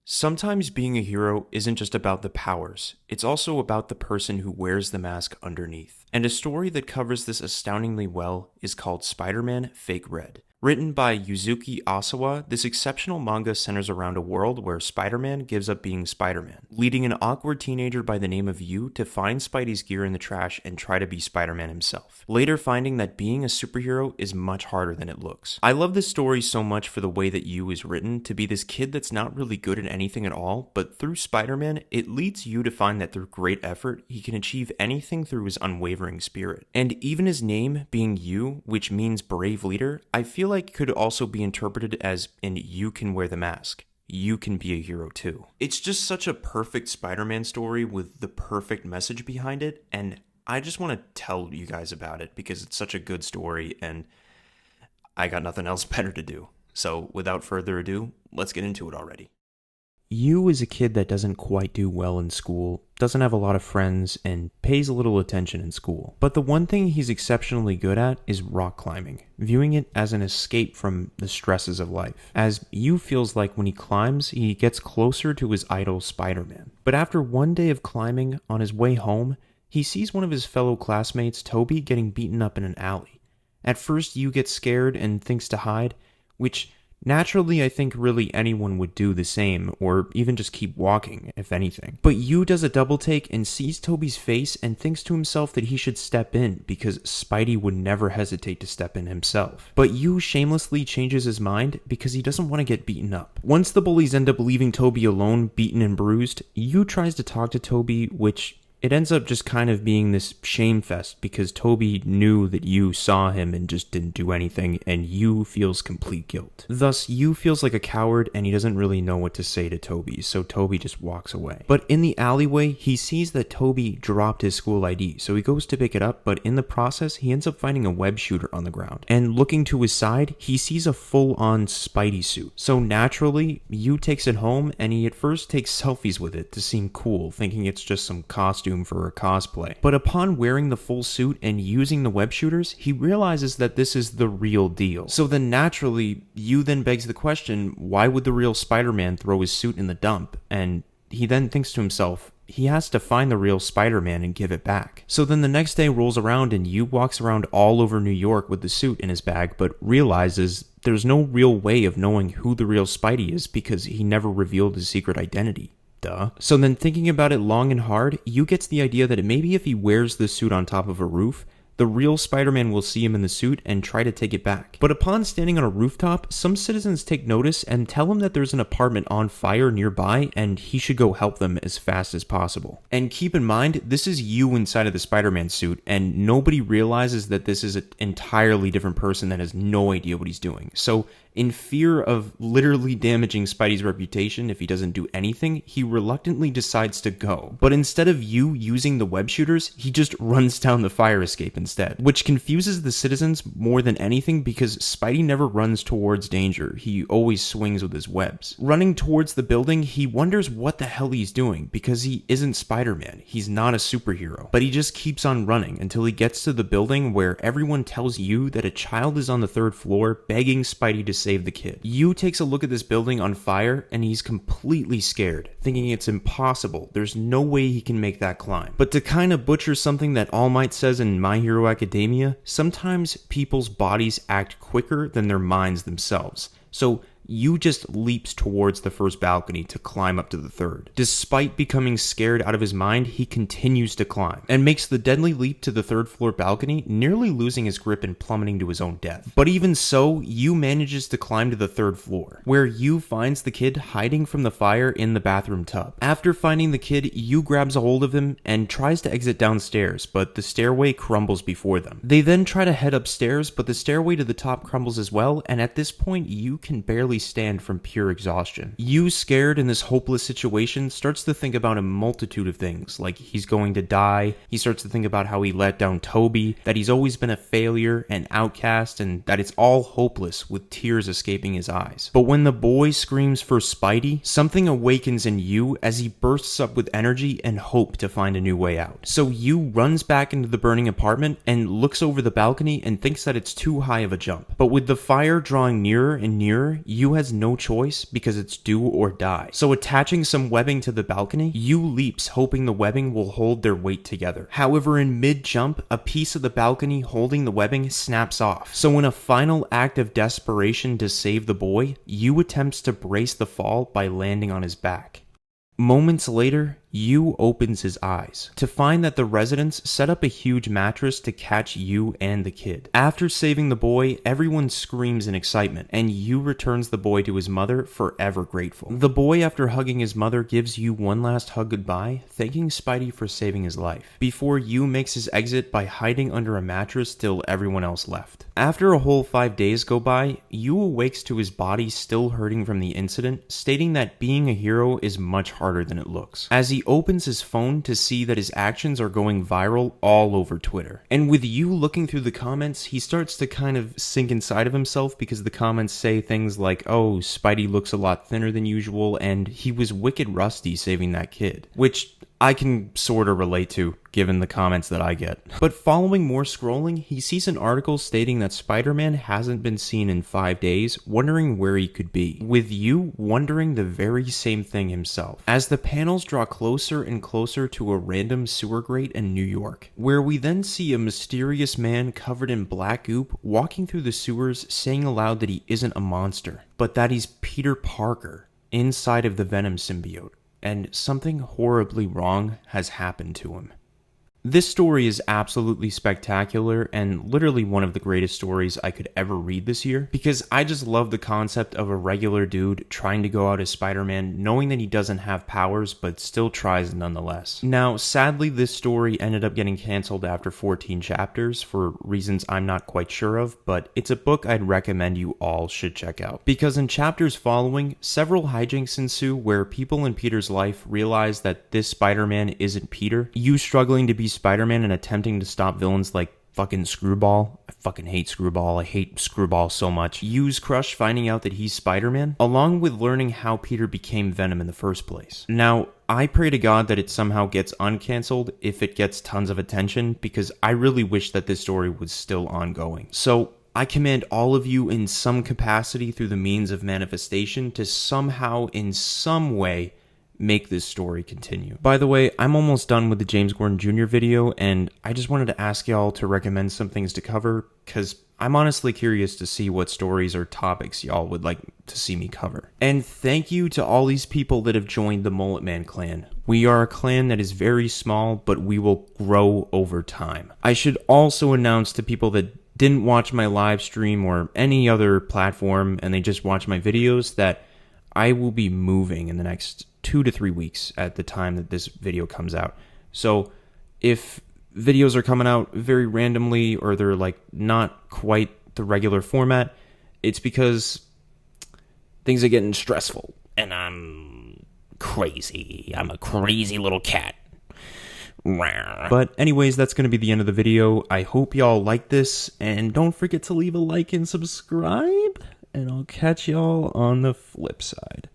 Sometimes being a hero isn't just about the powers, it's also about the person who wears the mask underneath. And a story that covers this astoundingly well is called Spider-Man Fake Red. Written by Yuzuki Asawa, this exceptional manga centers around a world where Spider-Man gives up being Spider-Man, leading an awkward teenager by the name of Yu to find Spidey's gear in the trash and try to be Spider-Man himself, later finding that being a superhero is much harder than it looks. I love this story so much for the way that Yu is written to be this kid that's not really good at anything at all, but through Spider-Man, it leads Yu to find that through great effort, he can achieve anything through his unwavering spirit. And even his name being Yu, which means brave leader, I feel like could also be interpreted as in you can wear the mask. You can be a hero too. It's just such a perfect Spider-Man story with the perfect message behind it, and I just want to tell you guys about it because it's such a good story and I got nothing else better to do. So without further ado, let's get into it already. Yu is a kid that doesn't quite do well in school, doesn't have a lot of friends, and pays little attention in school. But the one thing he's exceptionally good at is rock climbing, viewing it as an escape from the stresses of life. As Yu feels like when he climbs, he gets closer to his idol Spider-Man. But after one day of climbing, on his way home, he sees one of his fellow classmates, Toby, getting beaten up in an alley. At first, Yu gets scared and thinks to hide, which naturally, I think really anyone would do the same, or even just keep walking, if anything. But Yu does a double take and sees Toby's face and thinks to himself that he should step in, because Spidey would never hesitate to step in himself. But Yu shamelessly changes his mind because he doesn't want to get beaten up. Once the bullies end up leaving Toby alone, beaten and bruised, Yu tries to talk to Toby, which it ends up just kind of being this shame fest because Toby knew that Yu saw him and just didn't do anything, and Yu feels complete guilt. Thus, Yu feels like a coward and he doesn't really know what to say to Toby, so Toby just walks away. But in the alleyway, he sees that Toby dropped his school ID, so he goes to pick it up, but in the process, he ends up finding a web shooter on the ground. And looking to his side, he sees a full-on Spidey suit. So naturally, Yu takes it home and he at first takes selfies with it to seem cool, thinking it's just some costume for a cosplay. But upon wearing the full suit and using the web shooters, he realizes that this is the real deal. So then naturally, Yu then begs the question, why would the real Spider-Man throw his suit in the dump? And he then thinks to himself, he has to find the real Spider-Man and give it back. So then the next day rolls around and Yu walks around all over New York with the suit in his bag, but realizes there's no real way of knowing who the real Spidey is because he never revealed his secret identity. Duh. So then thinking about it long and hard, Yu gets the idea that maybe if he wears the suit on top of a roof, the real Spider-Man will see him in the suit and try to take it back. But upon standing on a rooftop, some citizens take notice and tell him that there's an apartment on fire nearby and he should go help them as fast as possible. And keep in mind, this is Yu inside of the Spider-Man suit, and nobody realizes that this is an entirely different person that has no idea what he's doing. So in fear of literally damaging Spidey's reputation if he doesn't do anything, he reluctantly decides to go. But instead of Yu using the web shooters, he just runs down the fire escape instead, which confuses the citizens more than anything because Spidey never runs towards danger. He always swings with his webs. Running towards the building, he wonders what the hell he's doing because he isn't Spider-Man. He's not a superhero. But he just keeps on running until he gets to the building where everyone tells Yu that a child is on the third floor begging Spidey to save the kid. Yu takes a look at this building on fire and he's completely scared, thinking it's impossible. There's no way he can make that climb. But to kind of butcher something that All Might says in My Hero Academia, sometimes people's bodies act quicker than their minds themselves. So Yu just leaps towards the first balcony to climb up to the third. Despite becoming scared out of his mind, he continues to climb and makes the deadly leap to the third floor balcony, nearly losing his grip and plummeting to his own death. But even so, Yu manages to climb to the third floor, where Yu finds the kid hiding from the fire in the bathroom tub. After finding the kid, Yu grabs a hold of him and tries to exit downstairs, but the stairway crumbles before them. They then try to head upstairs, but the stairway to the top crumbles as well, and at this point, Yu can barely stand from pure exhaustion. Yu, scared in this hopeless situation, starts to think about a multitude of things, like he's going to die. He starts to think about how he let down Toby, that he's always been a failure, an outcast, and that it's all hopeless, with tears escaping his eyes. But when the boy screams for Spidey, something awakens in Yu as he bursts up with energy and hope to find a new way out. So Yu runs back into the burning apartment and looks over the balcony and thinks that it's too high of a jump. But with the fire drawing nearer and nearer, Yu Yu has no choice because it's do or die. So attaching some webbing to the balcony, Yu leaps hoping the webbing will hold their weight together. However, in mid-jump, a piece of the balcony holding the webbing snaps off. So in a final act of desperation to save the boy, Yu attempts to brace the fall by landing on his back. Moments later, Yu opens his eyes to find that the residents set up a huge mattress to catch Yu and the kid. After saving the boy, everyone screams in excitement, and Yu returns the boy to his mother, forever grateful. The boy, after hugging his mother, gives Yu one last hug goodbye, thanking Spidey for saving his life, before Yu makes his exit by hiding under a mattress till everyone else left. After a whole 5 days go by, Yu awakes to his body still hurting from the incident, stating that being a hero is much harder than it looks, as he opens his phone to see that his actions are going viral all over Twitter. And with Yu looking through the comments, he starts to kind of sink inside of himself because the comments say things like, oh, Spidey looks a lot thinner than usual, and he was wicked rusty saving that kid, which I can sort of relate to, given the comments that I get. But following more scrolling, he sees an article stating that Spider-Man hasn't been seen in 5 days, wondering where he could be, with Yu wondering the very same thing himself, as the panels draw closer and closer to a random sewer grate in New York, where we then see a mysterious man covered in black goop walking through the sewers, saying aloud that he isn't a monster, but that he's Peter Parker, inside of the Venom symbiote, and something horribly wrong has happened to him. This story is absolutely spectacular and literally one of the greatest stories I could ever read this year, because I just love the concept of a regular dude trying to go out as Spider-Man, knowing that he doesn't have powers but still tries nonetheless. Now, sadly, this story ended up getting canceled after 14 chapters for reasons I'm not quite sure of, but it's a book I'd recommend you all should check out, because in chapters following, several hijinks ensue where people in Peter's life realize that this Spider-Man isn't Peter. You struggling to be Spider-Man and attempting to stop villains like fucking Screwball. I fucking hate Screwball. I hate Screwball so much. Yu's crush finding out that he's Spider-Man, along with learning how Peter became Venom in the first place. Now, I pray to God that it somehow gets uncanceled if it gets tons of attention, because I really wish that this story was still ongoing. So, I command all of you in some capacity through the means of manifestation to somehow, in some way, make this story continue. By the way, I'm almost done with the James Gordon Jr. video, and I just wanted to ask y'all to recommend some things to cover, because I'm honestly curious to see what stories or topics y'all would like to see me cover. And thank you to all these people that have joined the Mullet-Man clan. We are a clan that is very small, but we will grow over time. I should also announce to people that didn't watch my live stream or any other platform and they just watch my videos that I will be moving in the next 2 to 3 weeks at the time that this video comes out. So if videos are coming out very randomly or they're like not quite the regular format, it's because things are getting stressful and I'm crazy. I'm a crazy little cat. But anyways, that's going to be the end of the video. I hope y'all like this, and don't forget to leave a like and subscribe, and I'll catch y'all on the flip side.